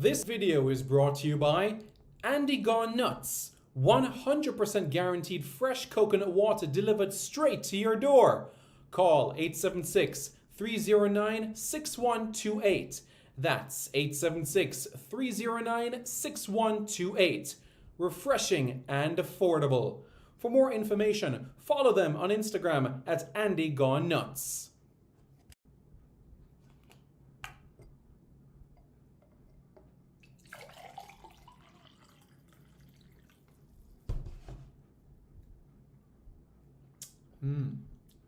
This video is brought to you by Andy Gone Nuts. 100% guaranteed fresh coconut water delivered straight to your door. Call 876-309-6128. That's 876-309-6128. Refreshing and affordable. For more information, follow them on Instagram at Andy Gone Nuts.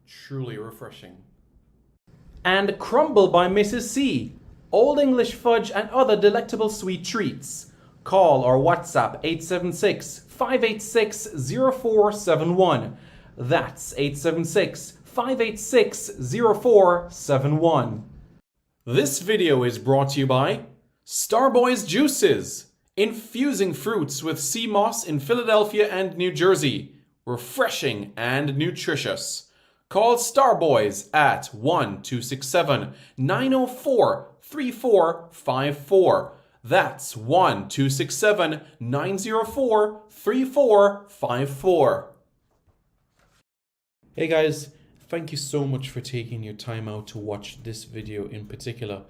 Truly refreshing. And Crumble by Mrs. C. Old English fudge and other delectable sweet treats. Call or WhatsApp 876-586-0471. That's 876-586-0471. This video is brought to you by Starboys Juices. Infusing fruits with sea moss in Philadelphia and New Jersey. Refreshing and nutritious. Call Starboys at 1-267-904-3454. That's 1-267-904-3454. Hey guys, thank you so much for taking your time out to watch this video in particular.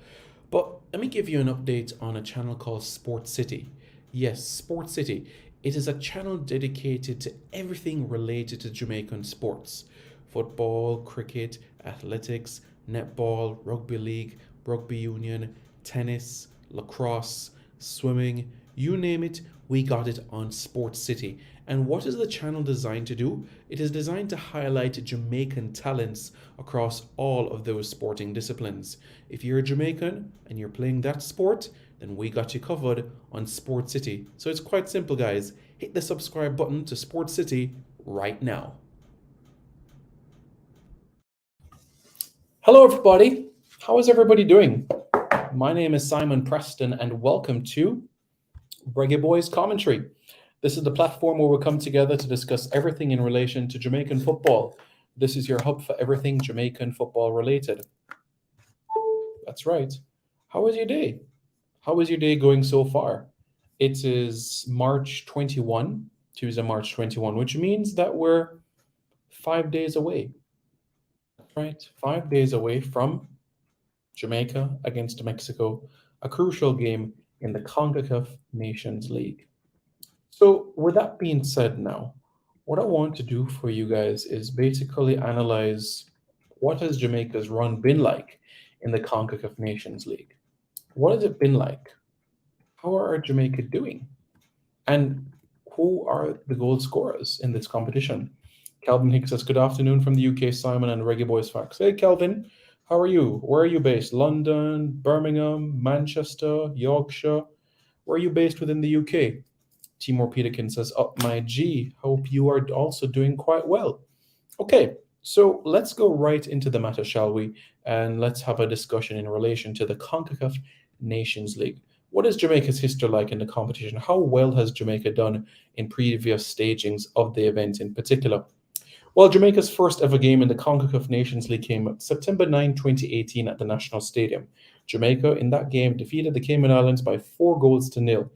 But let me give you an update on a channel called Sport City. Yes, Sport City. It is a channel dedicated to everything related to Jamaican sports. Football, cricket, athletics, netball, rugby league, rugby union, tennis, lacrosse, swimming, you name it, we got it on Sport City. And what is the channel designed to do? It is designed to highlight Jamaican talents across all of those sporting disciplines. If you're a Jamaican and you're playing that sport, then we got you covered on Sport City. So it's quite simple, guys. Hit the subscribe button to Sport City right now. Hello everybody, how is everybody doing? My name is Simon Preston and welcome to Reggae Boys Commentary. This is the platform where we come together to discuss everything in relation to Jamaican football. This is your hub for everything Jamaican football related. That's right. How was your day? How is your day going so far? It is March 21, Tuesday, March 21, which means that we're 5 days away. Right, 5 days away from Jamaica against Mexico, a crucial game in the CONCACAF Nations League. So with that being said now, what I want to do for you guys is basically analyze what has Jamaica's run been like in the CONCACAF Nations League. What has it been like? How are Jamaica doing? And who are the goal scorers in this competition? Calvin Hicks says, good afternoon from the UK, Simon and Reggae Boys Facts. Hey, Calvin, how are you? Where are you based? London, Birmingham, Manchester, Yorkshire? Where are you based within the UK? Timur Peterkin says, up my G. Hope you are also doing quite well. Okay, so let's go right into the matter, shall we? And let's have a discussion in relation to the CONCACAF Nations League. What is Jamaica's history like in the competition? How well has Jamaica done in previous stagings of the event in particular? Well, Jamaica's first ever game in the CONCACAF Nations League came September 9, 2018 at the National Stadium. Jamaica, in that game, defeated the Cayman Islands by 4-0.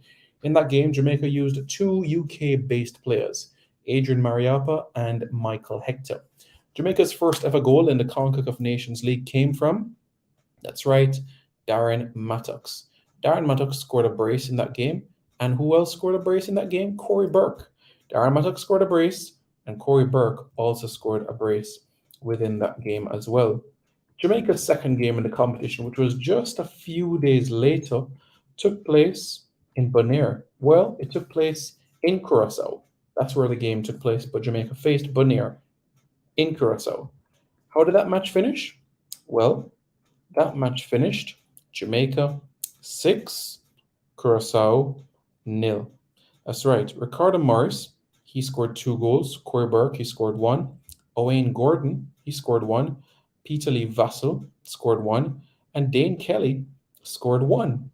In that game, Jamaica used two UK-based players, Adrian Mariappa and Michael Hector. Jamaica's first ever goal in the CONCACAF Nations League came from, that's right, Darren Mattocks. Darren Mattocks scored a brace in that game. And who else scored a brace in that game? Corey Burke. Darren Mattocks scored a brace. And Corey Burke also scored a brace within that game as well. Jamaica's second game in the competition, which was just a few days later, took place in Bonaire. Well, it took place in Curaçao. That's where the game took place, but Jamaica faced Bonaire in Curaçao. How did that match finish? Well, that match finished Jamaica 6, Curaçao 0. That's right. Ricardo Morris, he scored 2 goals. Corey Burke, he scored 1. Owain Gordon, he scored 1. Peter Lee Vassell scored 1. And Dane Kelly scored 1.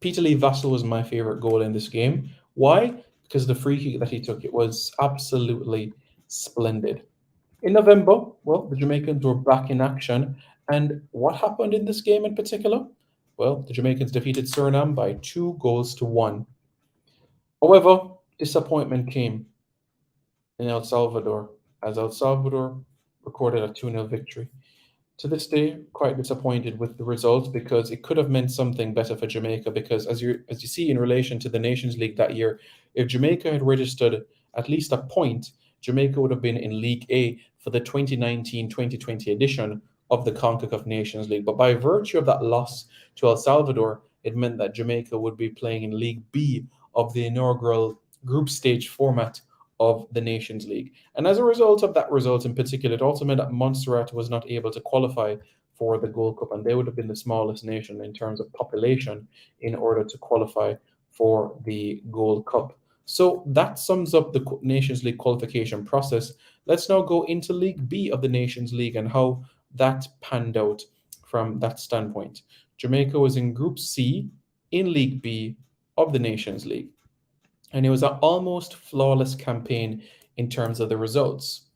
Peter Lee Vassell was my favorite goal in this game. Why? Because the free kick that he took, it was absolutely splendid. In November, well, the Jamaicans were back in action. And what happened in this game in particular? Well, the Jamaicans defeated Suriname by 2-1. However, disappointment came in El Salvador as El Salvador recorded a 2-0 victory. To this day, quite disappointed with the result because it could have meant something better for Jamaica. Because as you see in relation to the Nations League that year, if Jamaica had registered at least a point, Jamaica would have been in League A for the 2019-2020 edition of the CONCACAF Nations League. But by virtue of that loss to El Salvador, it meant that Jamaica would be playing in League B of the inaugural group stage format of the Nations League. And as a result of that result in particular, it also meant that Montserrat was not able to qualify for the Gold Cup, and they would have been the smallest nation in terms of population in order to qualify for the Gold Cup. So that sums up the Nations League qualification process. Let's now go into League B of the Nations League and how that panned out from that standpoint. Jamaica was in Group C in League B of the Nations League. And it was an almost flawless campaign in terms of the results.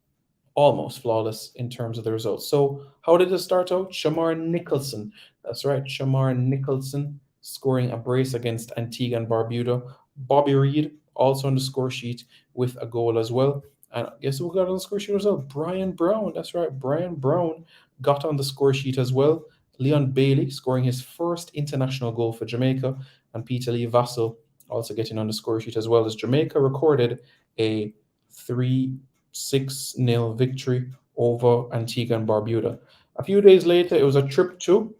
Almost flawless in terms of the results. So how did it start out? Shamar Nicholson. That's right, Shamar Nicholson scoring a brace against Antigua and Barbuda. Bobby Reid also on the score sheet with a goal as well. And guess who got on the score sheet as well? Brian Brown. That's right, Brian Brown got on the score sheet as well. Leon Bailey scoring his first international goal for Jamaica, and Peter Lee Vassell also getting on the score sheet as well, as Jamaica recorded a 3-6-0 victory over Antigua and Barbuda. A few days later, it was a trip to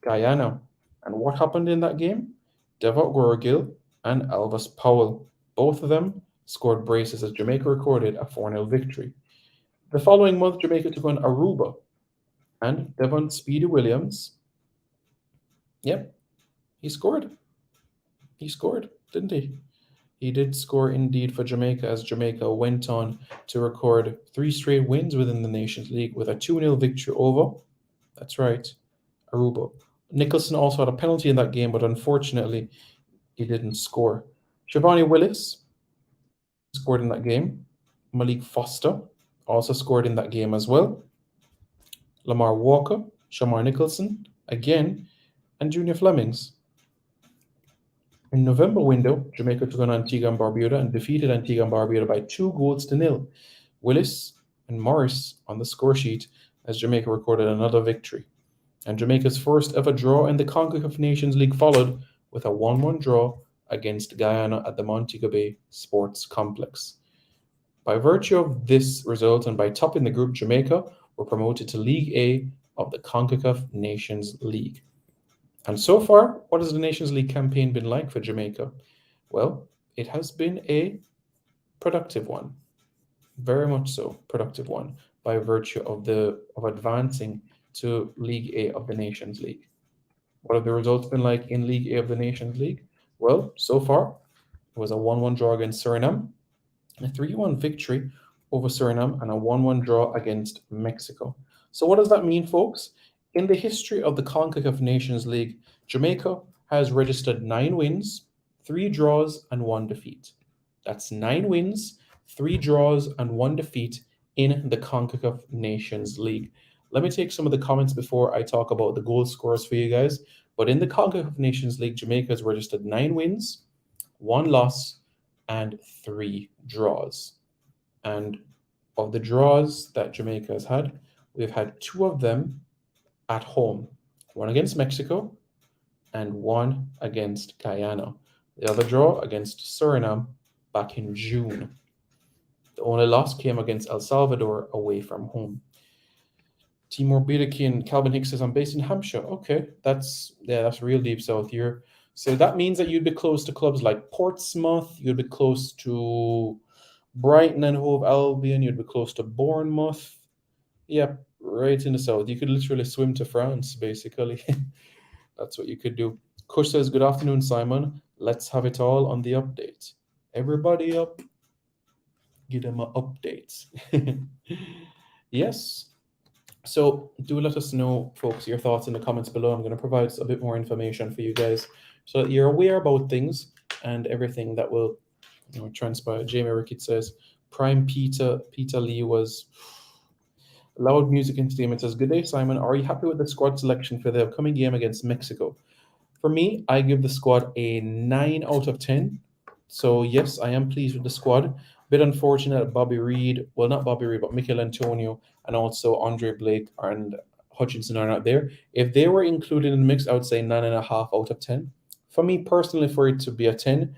Guyana. And what happened in that game? Devot Gorgill and Elvis Powell, both of them scored braces as Jamaica recorded a 4-0 victory. The following month, Jamaica took on Aruba, and Devon Speedy Williams, yep, he scored. He scored, didn't he? He did score indeed for Jamaica, as Jamaica went on to record 3 straight wins within the Nations League with a 2-0 victory over, that's right, Aruba. Nicholson also had a penalty in that game, but unfortunately, he didn't score. Shivani Willis scored in that game. Malik Foster also scored in that game as well. Lamar Walker, Shamar Nicholson, again, and Junior Flemings. In November window, Jamaica took on Antigua and Barbuda and defeated Antigua and Barbuda by 2-0. Willis and Morris on the score sheet as Jamaica recorded another victory. And Jamaica's first ever draw in the CONCACAF Nations League followed with a 1-1 draw against Guyana at the Montego Bay Sports Complex. By virtue of this result and by topping the group, Jamaica were promoted to League A of the CONCACAF Nations League. And so far, what has the Nations League campaign been like for Jamaica? Well, it has been a productive one. Very much so, productive one, by virtue of advancing to League A of the Nations League. What have the results been like in League A of the Nations League? Well, so far, it was a 1-1 draw against Suriname, a 3-1 victory over Suriname, and a 1-1 draw against Mexico. So what does that mean, folks? In the history of the CONCACAF Nations League, Jamaica has registered 9 wins, 3 draws, and 1 defeat. That's 9 wins, 3 draws, and 1 defeat in the CONCACAF Nations League. Let me take some of the comments before I talk about the goal scorers for you guys. But in the CONCACAF Nations League, Jamaica has registered 9 wins, 1 loss, and 3 draws. And of the draws that Jamaica has had, we've had 2 of them at home. 1 against Mexico and 1 against Guyana. The other draw against Suriname back in June. The only loss came against El Salvador away from home. Timur Bidakin, Calvin Hicks says, I'm based in Hampshire. Okay, that's real deep south here. So that means that you'd be close to clubs like Portsmouth, you'd be close to Brighton and Hove Albion, you'd be close to Bournemouth. Yep, right in the south. You could literally swim to France, basically. That's what you could do. Kush says, good afternoon, Simon. Let's have it all on the update. Everybody up. Give them an update. Yes. So do let us know, folks, your thoughts in the comments below. I'm going to provide a bit more information for you guys so that you're aware about things and everything that will transpire. Jamie Rickett says, Prime Peter Lee was... Loud Music Entertainment says, good day, Simon. Are you happy with the squad selection for the upcoming game against Mexico? For me, I give the squad a 9 out of 10. So yes, I am pleased with the squad. Bit unfortunate that Bobby Reed, well not Bobby Reed, but Mikel Antonio and also Andre Blake and Hutchinson are not there. If they were included in the mix, I would say 9.5 out of 10. For me personally, for it to be a 10,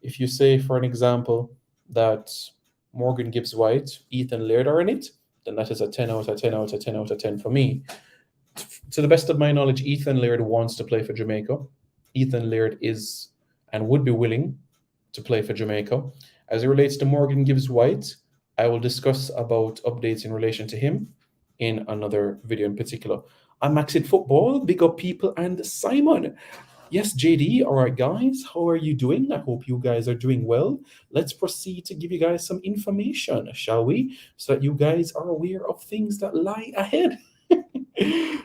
if you say, for an example, that Morgan Gibbs White, Ethan Laird are in it, then that is a 10 out of 10 out of 10 out of 10 for me. To the best of my knowledge, Ethan Laird wants to play for Jamaica. Ethan Laird is and would be willing to play for Jamaica. As it relates to Morgan Gibbs White, I will discuss about updates in relation to him in another video in particular. I'm Maxid Football, big up people, and Simon. Yes, JD. All right, guys, how are you doing? I hope you guys are doing well. Let's proceed to give you guys some information, shall we? So that you guys are aware of things that lie ahead.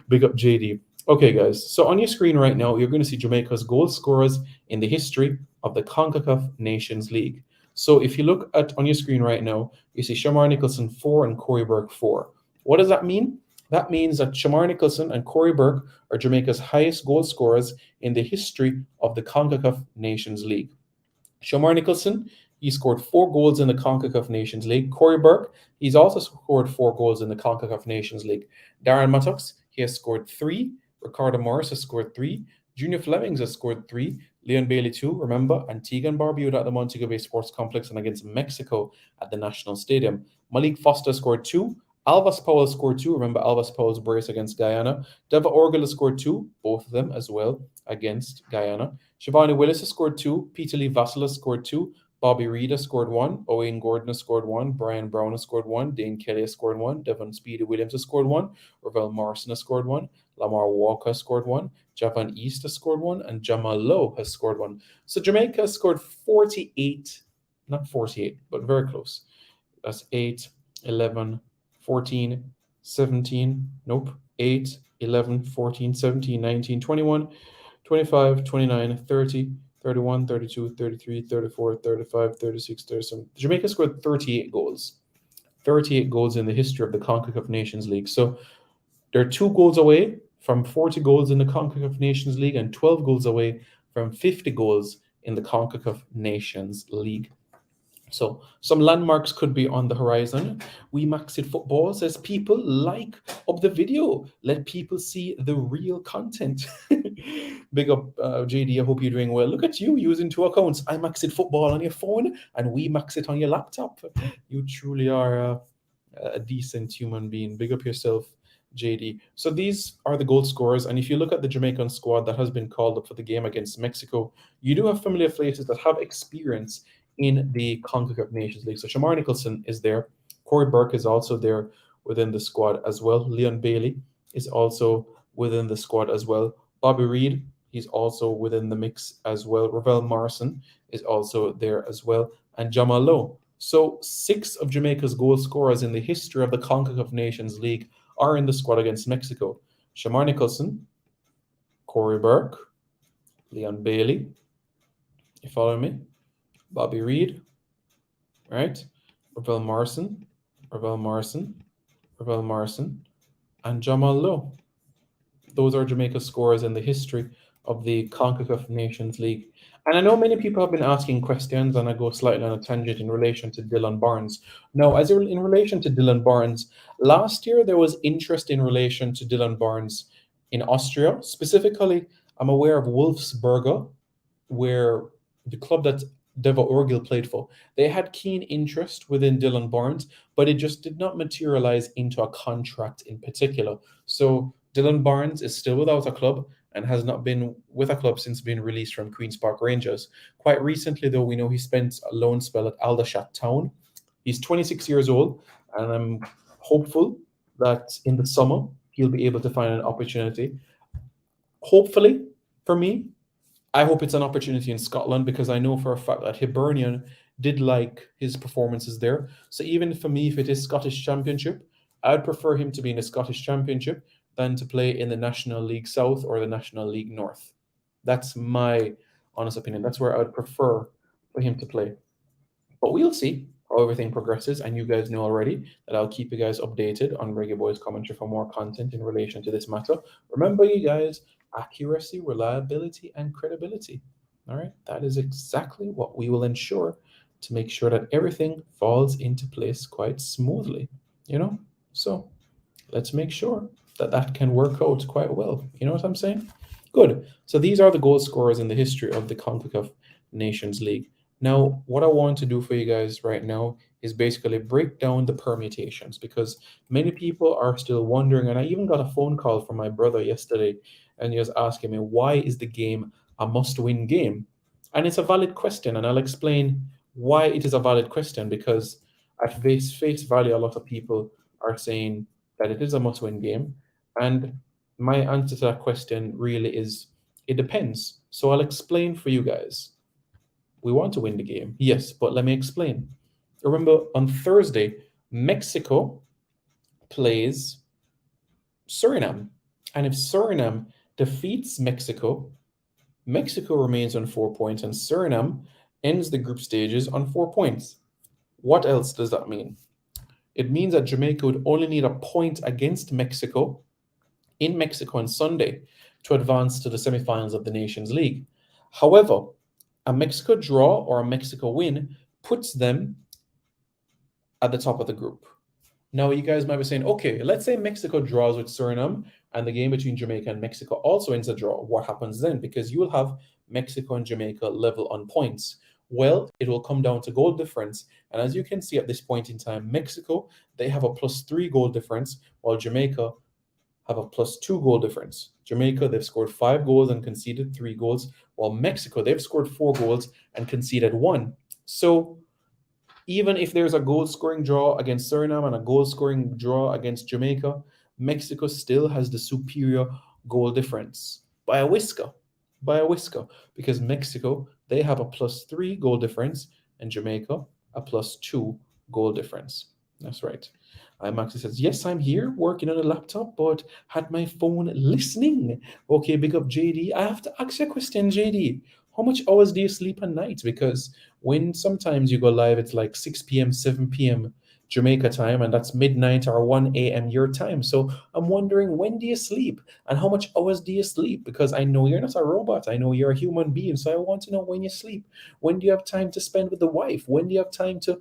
Big up JD. Okay, guys. So on your screen right now, you're going to see Jamaica's goal scorers in the history of the CONCACAF Nations League. So if you look at on your screen right now, you see Shamar Nicholson 4 and Corey Burke 4. What does that mean? That means that Shamar Nicholson and Corey Burke are Jamaica's highest goal scorers in the history of the CONCACAF Nations League. Shamar Nicholson, he scored 4 goals in the CONCACAF Nations League. Corey Burke, he's also scored 4 goals in the CONCACAF Nations League. Darren Mattox, he has scored 3. Ricardo Morris has scored 3. Junior Flemings has scored 3. Leon Bailey 2, remember, Antigua and Barbuda at the Montego Bay Sports Complex and against Mexico at the National Stadium. Malik Foster scored 2. Alvas Powell scored 2. Remember Alvas Powell's brace against Guyana. Deva Orgel scored 2, both of them as well against Guyana. Shivani Willis has scored 2. Peter Lee Vassila scored 2. Bobby Reed has scored 1. Owain Gordon has scored 1. Brian Brown has scored 1. Dane Kelly has scored 1. Devon Speedy Williams has scored 1. Ravel Morrison has scored 1. Lamar Walker has scored 1. Javan East has scored 1. And Jamal Lowe has scored 1. So Jamaica has scored 48, not 48, but very close. That's 8, 11, 14, 17, nope, 8, 11, 14, 17, 19, 21, 25, 29, 30, 31, 32, 33, 34, 35, 36, 37. Jamaica scored 38 goals. 38 goals in the history of the CONCACAF Nations League. So they're 2 goals away from 40 goals in the CONCACAF Nations League and 12 goals away from 50 goals in the CONCACAF Nations League. So some landmarks could be on the horizon. We Maxid Football says, people like up the video. Let people see the real content. Big up JD, I hope you're doing well. Look at you using 2 accounts. I Maxid Football on your phone and we Max it on your laptop. You truly are a decent human being. Big up yourself, JD. So these are the goal scorers. And if you look at the Jamaican squad that has been called up for the game against Mexico, you do have familiar faces that have experience in the CONCACAF Nations League. So Shamar Nicholson is there. Corey Burke is also there within the squad as well. Leon Bailey is also within the squad as well. Bobby Reed, he's also within the mix as well. Ravel Morrison is also there as well. And Jamal Lowe. So 6 of Jamaica's goal scorers in the history of the CONCACAF Nations League are in the squad against Mexico. Shamar Nicholson, Corey Burke, Leon Bailey, you follow me? Bobby Reed, right? Ravel Morrison, Ravel Morrison, Ravel Morrison, and Jamal Lowe. Those are Jamaica's scorers in the history of the CONCACAF Nations League. And I know many people have been asking questions, and I go slightly on a tangent in relation to Dylan Barnes. Now, in relation to Dylan Barnes, last year there was interest in relation to Dylan Barnes in Austria. Specifically, I'm aware of Wolfsberger, where the club that Deva Orgil played for, they had keen interest within Dylan Barnes, but it just did not materialize into a contract in particular. So Dylan Barnes is still without a club and has not been with a club since being released from Queen's Park Rangers. Quite recently, though, we know he spent a loan spell at Aldershot Town. He's 26 years old, and I'm hopeful that in the summer he'll be able to find an opportunity. Hopefully, for me, I hope it's an opportunity in Scotland, because I know for a fact that Hibernian did like his performances there. So even for me, if it is Scottish Championship, I'd prefer him to be in the Scottish Championship than to play in the National League South or the National League North. That's my honest opinion. That's where I'd prefer for him to play. But we'll see. how everything progresses. And you guys know already that I'll keep you guys updated on Reggae Boys Commentary for more content in relation to this matter. Remember, you guys, accuracy, reliability, and credibility. All right, that is exactly what we will ensure to make sure that everything falls into place quite smoothly, you know? So let's make sure that that can work out quite well. You know what I'm saying? Good. So these are the goal scorers in the history of the CONCACAF Nations League. Now, what I want to do for you guys right now is basically break down the permutations because many people are still wondering, and I even got a phone call from my brother yesterday, and he was asking me, why is the game a must-win game? And it's a valid question, and I'll explain why it is a valid question because at face value, a lot of people are saying that it is a must-win game, and my answer to that question really is it depends. So I'll explain for you guys. We want to win the game, yes, but let me explain. Remember, on Thursday, Mexico plays Suriname. And if Suriname defeats Mexico, Mexico remains on 4 points and Suriname ends the group stages on 4 points. What else does that mean? It means that Jamaica would only need a point against Mexico in Mexico on Sunday to advance to the semifinals of the Nations League. However, a Mexico draw or a Mexico win puts them at the top of the group. Now, you guys might be saying, okay, let's say Mexico draws with Suriname and the game between Jamaica and Mexico also ends a draw. What happens then? Because you will have Mexico and Jamaica level on points. Well, it will come down to goal difference. And as you can see at this point in time, Mexico, they have a +3 goal difference, while Jamaica have a +2 goal difference. Jamaica, they've scored 5 goals and conceded 3 goals, while Mexico, they've scored 4 goals and conceded 1. So even if there's a goal scoring draw against Suriname and a goal scoring draw against Jamaica, Mexico still has the superior goal difference by a whisker. Because Mexico, they have a +3 goal difference and Jamaica a +2 goal difference. That's right. Maxi says, yes, I'm here working on a laptop, but had my phone listening. Okay, big up JD. I have to ask you a question, JD. How much hours do you sleep at night? Because when sometimes you go live, it's like 6 p.m., 7 p.m. Jamaica time, and that's midnight or 1 a.m. your time. So I'm wondering, when do you sleep and how much hours do you sleep? Because I know you're not a robot. I know you're a human being. So I want to know when you sleep. When do you have time to spend with the wife? When do you have time to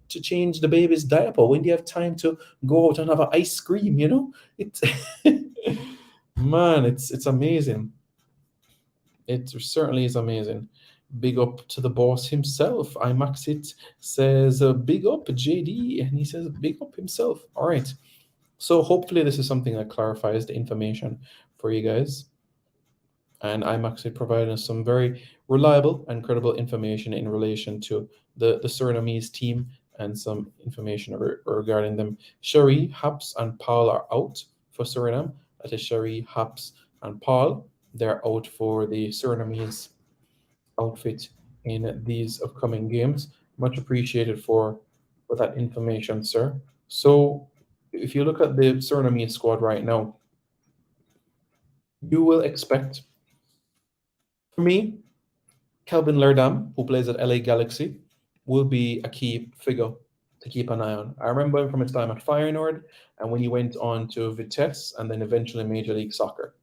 change the baby's diaper? When do you have time to go out and have an ice cream? You know, it's man, it's amazing. It certainly is amazing. Big up to the boss himself. iMaxit says, big up JD, and he says, big up himself. All right. So hopefully this is something that clarifies the information for you guys. And iMaxit provided us some very reliable and credible information in relation to the Surinamese team and some information regarding them. Cherie, Haps, and Paul are out for Suriname. That is Cherie, Haps, and Paul. They're out for the Surinamese outfit in these upcoming games. Much appreciated for that information, sir. So if you look at the Suriname squad right now, you will expect, for me, Kelvin Lerdam, who plays at LA Galaxy, will be a key figure to keep an eye on. I remember him from his time at Feyenoord and when he went on to Vitesse and then eventually Major League Soccer.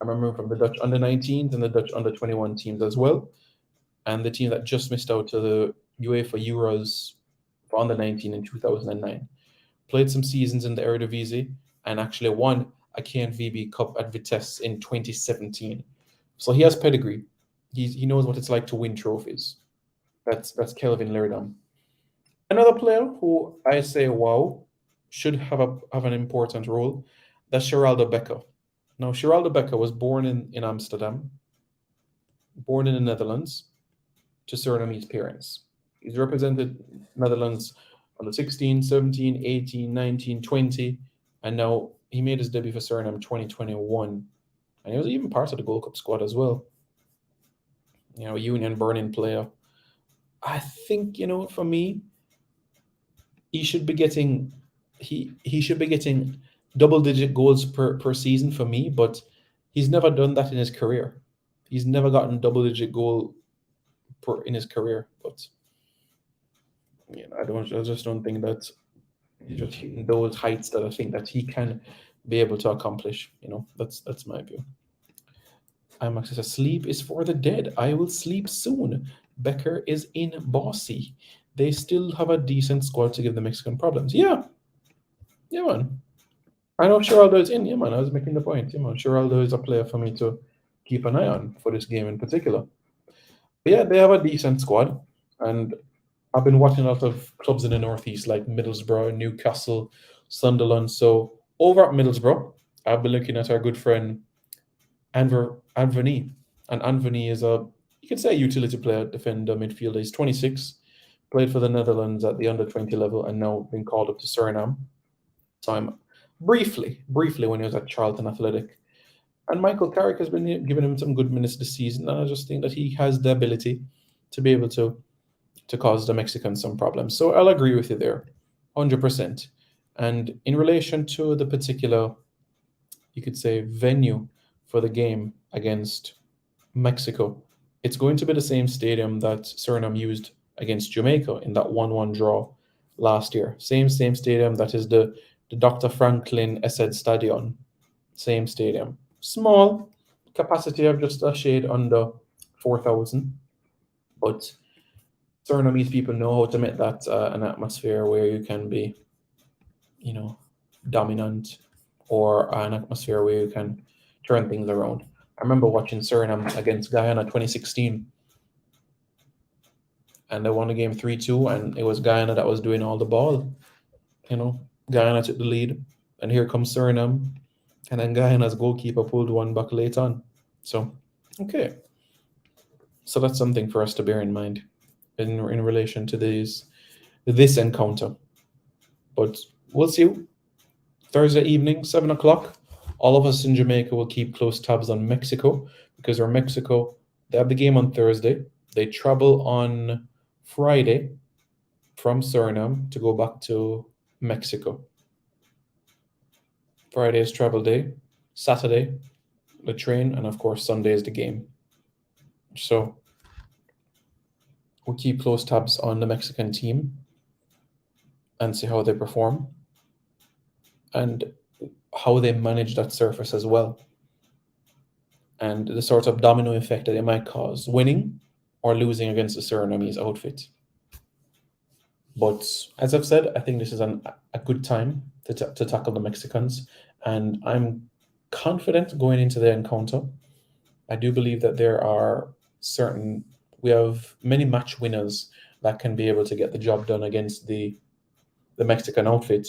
I remember him from the Dutch under-19s and the Dutch under-21 teams as well, and the team that just missed out to the UEFA Euros for under-19 in 2009. Played some seasons in the Eredivisie and actually won a KNVB Cup at Vitesse in 2017. So he has pedigree. He knows what it's like to win trophies. That's Kelvin Lerdam. Another player who I say, wow, should have an important role, that's Geraldo Becker. Now, Geraldo Becker was born in Amsterdam, born in the Netherlands, to Surinamese parents. He's represented Netherlands on the 16, 17, 18, 19, 20, and now he made his debut for Suriname 2021. And he was even part of the Gold Cup squad as well. You know, Union Berlin player. I think, you know, for me, he should be getting double-digit goals per season for me, but he's never done that in his career. He's never gotten double-digit goal in his career, but I just don't think that he's just hitting those heights that I think that he can be able to accomplish. That's my view. IMAX says, sleep is for the dead. I will sleep soon. Becker is in Bossy. They still have a decent squad to give the Mexican problems. Yeah, man. I know Geraldo is in. Yeah, man. I was making the point. Yeah, man. Geraldo is a player for me to keep an eye on for this game in particular. But yeah, they have a decent squad, and I've been watching a lot of clubs in the northeast like Middlesbrough, Newcastle, Sunderland. So over at Middlesbrough, I've been looking at our good friend Anthony. And Anthony is you could say, a utility player, defender, midfielder. He's 26, played for the Netherlands at the under 20 level, and now been called up to Suriname. Time briefly when he was at Charlton Athletic. And Michael Carrick has been giving him some good minutes this season, and I just think that he has the ability to be able to cause the Mexicans some problems. So I'll agree with you there, 100%. And in relation to the particular, you could say, venue for the game against Mexico, it's going to be the same stadium that Suriname used against Jamaica in that 1-1 draw last year. Same stadium. That is the Dr. Franklin Esed Stadion. Same stadium. Small capacity of just a shade under 4,000. But Surinamese people know how to make that an atmosphere where you can be, dominant, or an atmosphere where you can turn things around. I remember watching Suriname against Guyana 2016, and they won the game 3-2, and it was Guyana that was doing all the ball. Guyana took the lead, and here comes Suriname, and then Guyana's goalkeeper pulled one back late on. So, okay. So that's something for us to bear in mind in relation to this encounter. But we'll see. Thursday evening, 7 o'clock. All of us in Jamaica will keep close tabs on Mexico, because Mexico, they have the game on Thursday. They travel on Friday from Suriname to go back to Mexico. Friday is travel day. Saturday, the train, and of course Sunday is the game. So we'll keep close tabs on the Mexican team and see how they perform and how they manage that surface as well, and the sort of domino effect that it might cause, winning or losing against the Surinamese outfit. But as I've said, I think this is a good time to tackle the Mexicans, and I'm confident going into the encounter. I do believe that we have many match winners that can be able to get the job done against the Mexican outfit.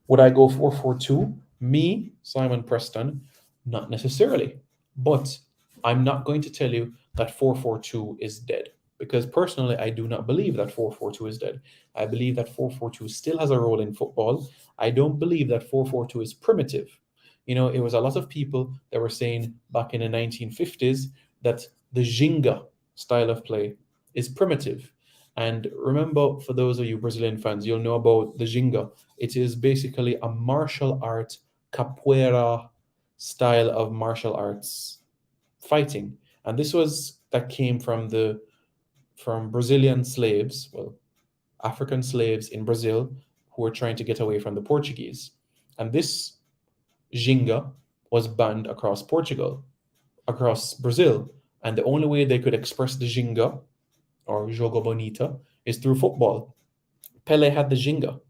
Would I go 4-4-2? Me, Simon Preston, not necessarily. But I'm not going to tell you that 4-4-2 is dead, because personally, I do not believe that 4-4-2 is dead. I believe that 4-4-2 still has a role in football. I don't believe that 4-4-2 is primitive. It was a lot of people that were saying back in the 1950s that the Ginga style of play is primitive. And remember, for those of you Brazilian fans, you'll know about the Ginga. It is basically a martial art, capoeira style of martial arts fighting. And that came from Brazilian slaves, African slaves in Brazil, who were trying to get away from the Portuguese. And this Ginga was banned across Portugal, across Brazil. And the only way they could express the Ginga, or Jogo Bonita, is through football. Pele had the Ginga.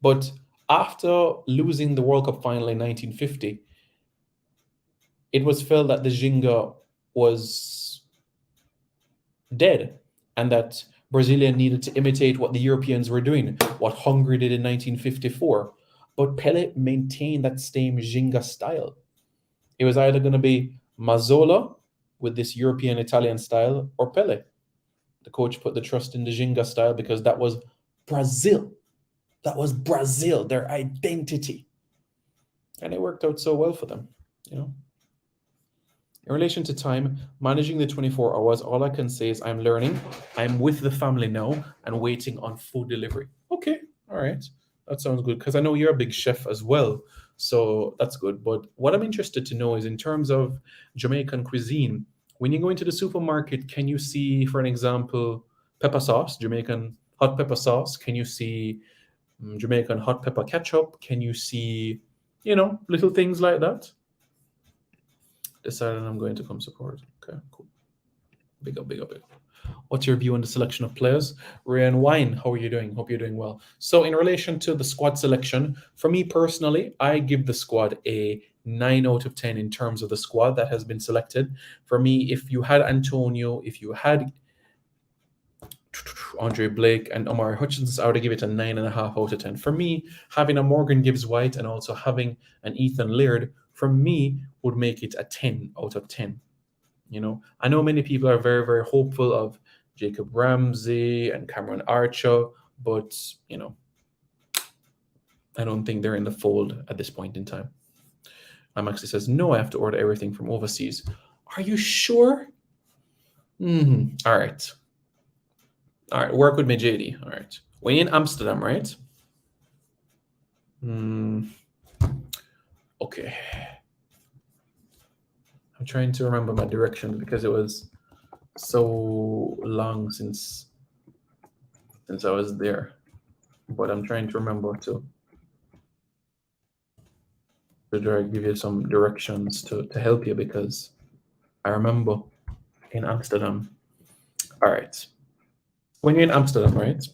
But after losing the World Cup final in 1950, it was felt that the Ginga was dead, and that Brazilian needed to imitate what the Europeans were doing, what Hungary did in 1954. But Pele maintained that same Ginga style. It was either going to be Mazzola with this European Italian style, or Pele. The coach put the trust in the Ginga style because that was Brazil. That was Brazil, their identity. And it worked out so well for them, In relation to time, managing the 24 hours, all I can say is I'm learning. I'm with the family now and waiting on food delivery. Okay, all right. That sounds good, because I know you're a big chef as well. So that's good. But what I'm interested to know is, in terms of Jamaican cuisine, when you go into the supermarket, can you see, for an example, pepper sauce, Jamaican hot pepper sauce? Can you see Jamaican hot pepper ketchup? Can you see, little things like that? Decided I'm going to come support. Okay, cool. Big up, big up, big up. What's your view on the selection of players? Ryan Wine, how are you doing? Hope you're doing well. So in relation to the squad selection, for me personally, I give the squad a 9 out of 10 in terms of the squad that has been selected. For me, if you had Antonio, if you had Andre Blake and Omar Hutchinson, I would give it a 9.5 out of 10. For me, having a Morgan Gibbs-White and also having an Ethan Laird, for me, would make it a 10 out of 10. I know many people are very, very hopeful of Jacob Ramsey and Cameron Archer, but, I don't think they're in the fold at this point in time. Maxi says, no, I have to order everything from overseas. Are you sure? All right. All right, work with me, JD. All right. We're in Amsterdam, right? Okay. I'm trying to remember my direction because it was so long since I was there. But I'm trying to remember to give you some directions to help you because I remember in Amsterdam. All right. When you're in Amsterdam, right,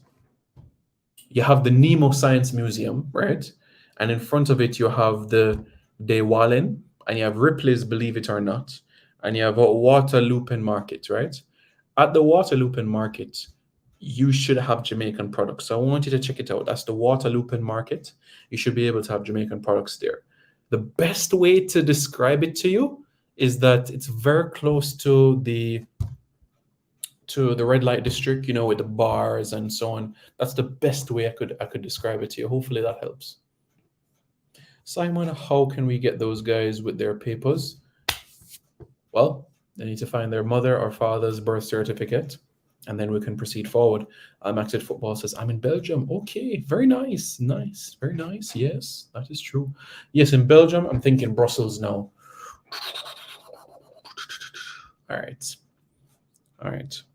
you have the Nemo Science Museum, right? And in front of it, you have the De Wallen, and you have Ripley's Believe It or Not, and you have a Waterloopen Market, right? At the Waterloopen Market, you should have Jamaican products. So I want you to check it out. That's the Waterloopen Market. You should be able to have Jamaican products there. The best way to describe it to you is that it's very close to the red light district, with the bars and so on. That's the best way I could describe it to you. Hopefully that helps. Simon, how can we get those guys with their papers? Well, they need to find their mother or father's birth certificate, and then we can proceed forward. Maxed Football says, I'm in Belgium. Okay, very nice. Very nice. Yes, that is true. Yes, in Belgium, I'm thinking Brussels now. All right.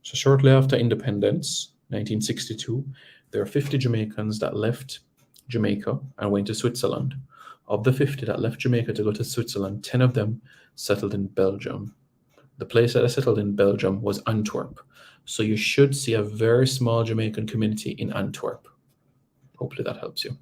So shortly after independence, 1962, there are 50 Jamaicans that left Jamaica and went to Switzerland. Of the 50 that left Jamaica to go to Switzerland, 10 of them settled in Belgium. The place that I settled in Belgium was Antwerp. So you should see a very small Jamaican community in Antwerp. Hopefully that helps you.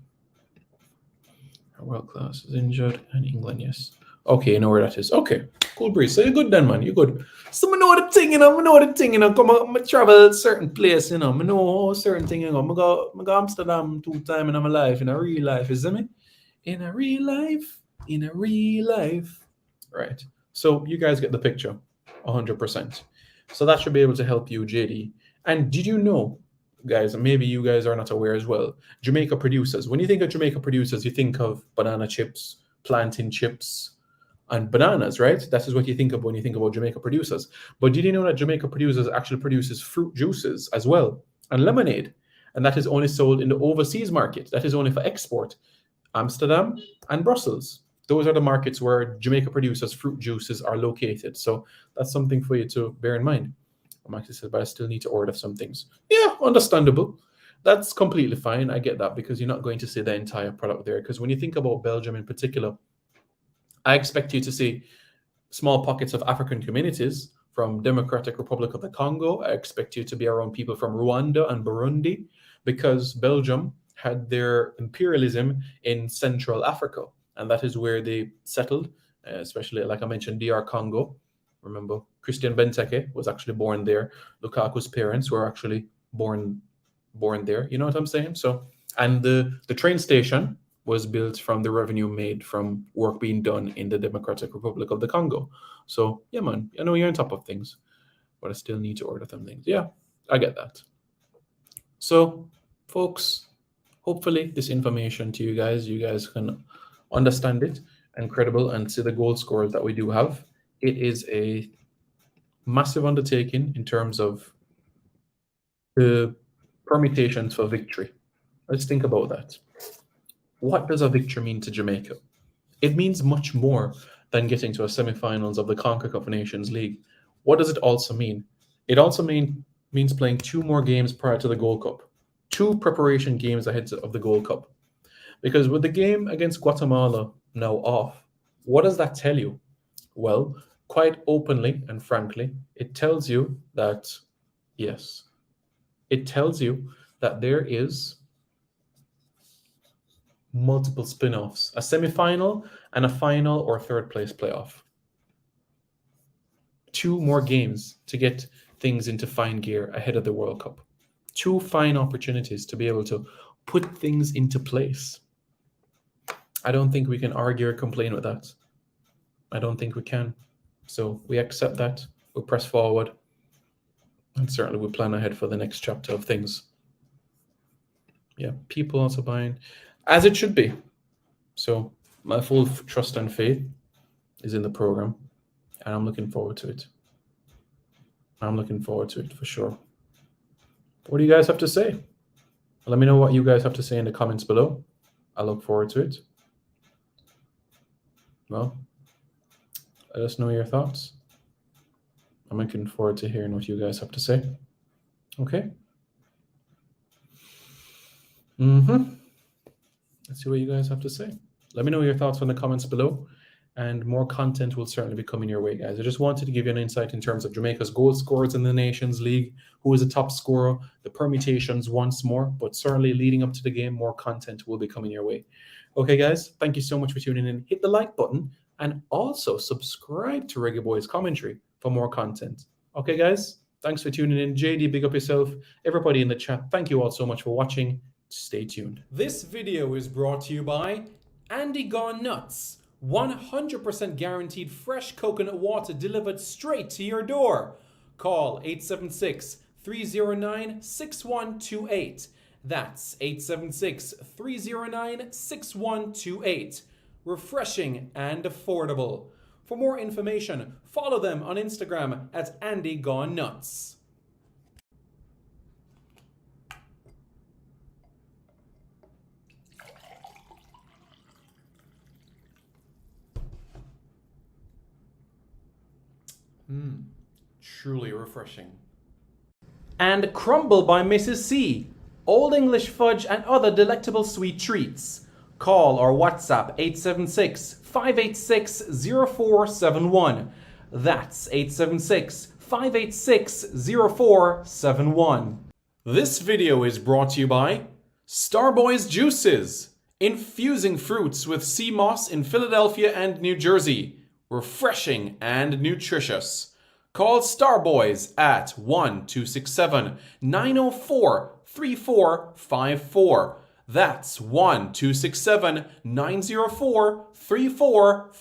Our world class is injured, and England, yes. Okay, you know where that is. Okay, cool breeze. So you're good then, man. You're good. So I know the thing, Come on, I travel certain place, I know certain thing, I go Amsterdam 2 times in my life, in a real life, is it me? In a real life. Right. So you guys get the picture, 100%. So that should be able to help you, JD. And did you know, guys, maybe you guys are not aware as well, Jamaica producers. When you think of Jamaica producers, you think of banana chips, plantain chips, and bananas, right? That is what you think of when you think about Jamaica producers. But did you know that Jamaica producers actually produces fruit juices as well, and lemonade? And that is only sold in the overseas market. That is only for export. Amsterdam and Brussels. Those are the markets where Jamaica producers fruit juices are located. So that's something for you to bear in mind. Maxi says, but I still need to order some things. Yeah, understandable. That's completely fine. I get that because you're not going to see the entire product there. Because when you think about Belgium in particular, I expect you to see small pockets of African communities from Democratic Republic of the Congo. I expect you to be around people from Rwanda and Burundi because Belgium had their imperialism in Central Africa. And that is where they settled, especially, like I mentioned, DR Congo. Remember, Christian Benteke was actually born there. Lukaku's parents were actually born there. You know what I'm saying? So, and the train station was built from the revenue made from work being done in the Democratic Republic of the Congo. So, yeah, man, I know you're on top of things, but I still need to order some things. Yeah, I get that. So, folks, hopefully this information to you guys can understand it and credible and see the goal scorers that we do have. It is a massive undertaking in terms of the permutations for victory. Let's think about that. What does a victory mean to Jamaica? It means much more than getting to a semifinals of the CONCACAF Nations League. What does it also mean? It also means playing 2 more games prior to the Gold Cup. 2 preparation games ahead of the Gold Cup. Because with the game against Guatemala now off, what does that tell you? Well, quite openly and frankly, it tells you that, yes, it tells you that there is multiple spin-offs, a semi-final and a final or third place playoff. 2 more games to get things into fine gear ahead of the World Cup. 2 fine opportunities to be able to put things into place. I don't think we can argue or complain with that. I don't think we can. So we accept that, we'll press forward, and certainly we plan ahead for the next chapter of things. Yeah, people also buying, as it should be. So my full trust and faith is in the program, and I'm looking forward to it. I'm looking forward to it for sure. What do you guys have to say? Let me know what you guys have to say in the comments below. I look forward to it. Well, let us know your thoughts. I'm looking forward to hearing what you guys have to say. Okay? Let's see what you guys have to say. Let me know your thoughts in the comments below, and more content will certainly be coming your way, guys. I just wanted to give you an insight in terms of Jamaica's goal scorers in the Nations League, who is a top scorer, the permutations once more, but certainly leading up to the game, more content will be coming your way. Okay, guys, thank you so much for tuning in. Hit the like button and also subscribe to Reggae Boys Commentary for more content. Okay, guys, thanks for tuning in. JD, big up yourself. Everybody in the chat, thank you all so much for watching. Stay tuned. This video is brought to you by Andy Gone Nuts. 100% guaranteed fresh coconut water delivered straight to your door. Call 876-309-6128. That's 876-309-6128. Refreshing and affordable. For more information, follow them on Instagram at Andy Gone Nuts. Truly refreshing. And Crumble by Mrs. C. Old English fudge and other delectable sweet treats. Call or WhatsApp 876-586-0471. That's 876-586-0471. This video is brought to you by Starboys Juices. Infusing fruits with sea moss in Philadelphia and New Jersey. Refreshing and nutritious. Call Starboys at 1-267-904-3454. That's 1-267-904-3454.